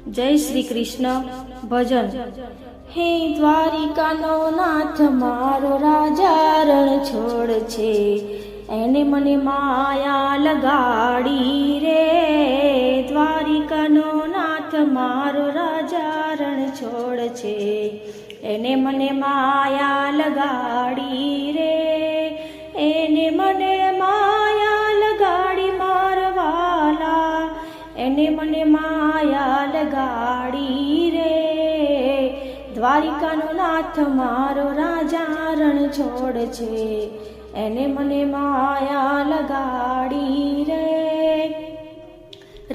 જય શ્રી કૃષ્ણ ભજન। હે દ્વારિકાનો નાથ મારો રાજા રણ છોડ છે, એને મને માયા લગાડી રે। દ્વારિકાનો નાથ મારો રાજા રણ છોડ છે, એને મને માયા લગાડી રે। એને મને માયા લગાડી મારવાલા, એને મને માયા લગાડી રે। દ્વારિકાનો નાથ મારો રાજા રણ છોડ છે, એને મને માયા લગાડી રે।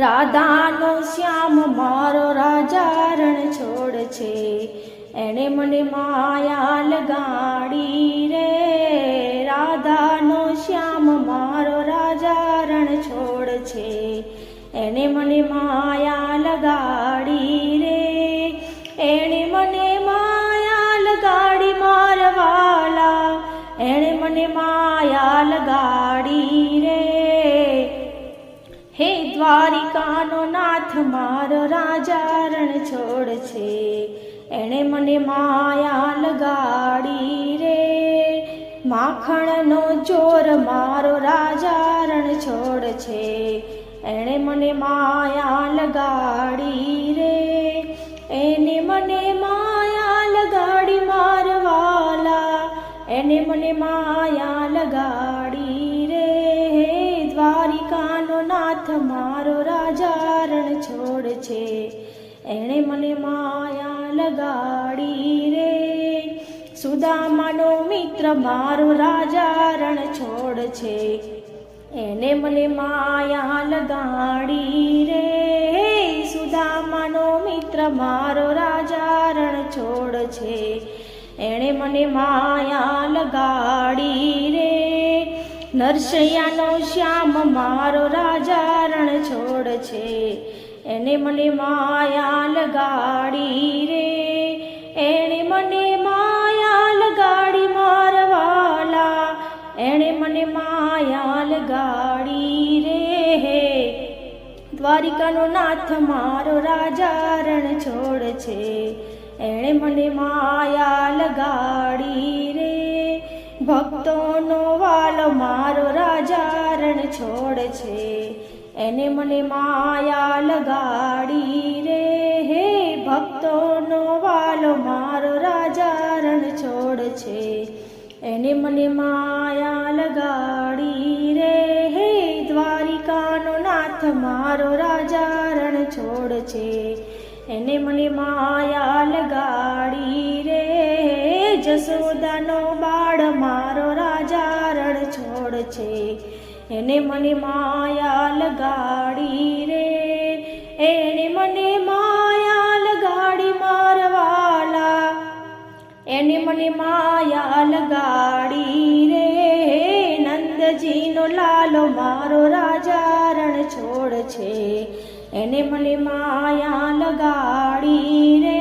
રાધાનો શ્યામ મારો રાજા રણ છોડ છે, એને મને માયા લગાડી રે। રાધાનો શ્યામ મારો રાજા રણ છોડ છે, એને મને માયા લગાડી રે। એણે મને માયા લગાડી મારવાલા, એણે મને માયા લગાડી રે। હે દ્વારિકાનો નાથ મારો રાજા રણ છોડ છે, એણે મને માયા લગાડી રે। માખણનો ચોર મારો રાજા રણ છોડ છે, એણે મને માયા લગાડી રે। એને મને માયા લગાડી મારવાલા, એને મને માયા લગાડી રે। દ્વારિકાનો નાથ મારો રાજા રણ છોડ છે, એણે મને માયા લગાડી રે। સુદામાનો મિત્ર મારો રાજા રણ છોડ છે, એને મને માયા લગાડી રે। સુદામાનો મિત્ર મારો રાજા રણ છોડ છે, એણે મને માયા લગાડી રે। નરસૈયાનો શ્યામ મારો રાજા રણ છોડ છે, એને મને માયા લગાડી રે। એણે મને માયા લગાડી મારવાલા, એણે મને માયા લગાડી રે। દ્વારિકાનો નાથ મારો રાજા રણ છોડ છે, એણે મને માયા લગાડી રે। ભક્તોનો વાલો મારો રાજા રણ છોડ છે, એને મને માયા લગાડી રે। હે ભક્તોનો વાલો મારો રાજા રણ છોડ છે, એને મને માયા લગાડી રે। હે દ્વારિકાનો નાથ મારો રાજા રણ છોડ છે, એને મને માયા લગાડી રે। જશોદાનો બાળ મારો રાજા રણ છોડ છે, એને મને માયા લગાડી રે। એને મને માયા લગાડી મારવાલા, એને મને માયા લગાડી રે। નંદજીનો લાલો મારો રાજા રણ છોડ છે, એને મને માયા લગાડી રે।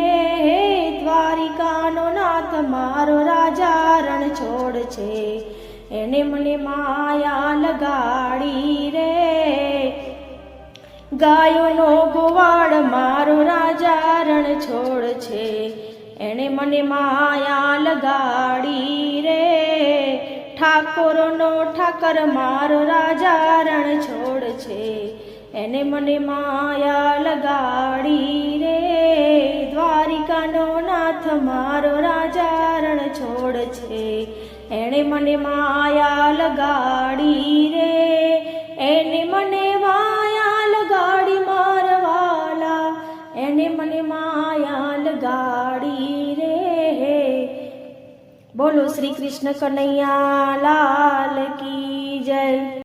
દ્વારિકાનો નાથ મારો રાજા રણ છોડ છે, એને મને માયા લગાડી રે। ગાયોનો ગોવાળ મારો રાજા રણ છોડ છે, એણે મને માયા લગાડી રે। ઠાકોરનો ઠાકર મારો રાજા રણ છોડ છે, એને મને માયા લગાડી રે। દ્વારિકાનો નાથ મારો રાજા રણ છોડ છે, એણે મને માયા લગાડી રે। એને મને માયા લગાડી મારવાલા, એને મને માયા લગાડી રે। બોલો શ્રી કૃષ્ણ કનૈયા લાલ કી જય।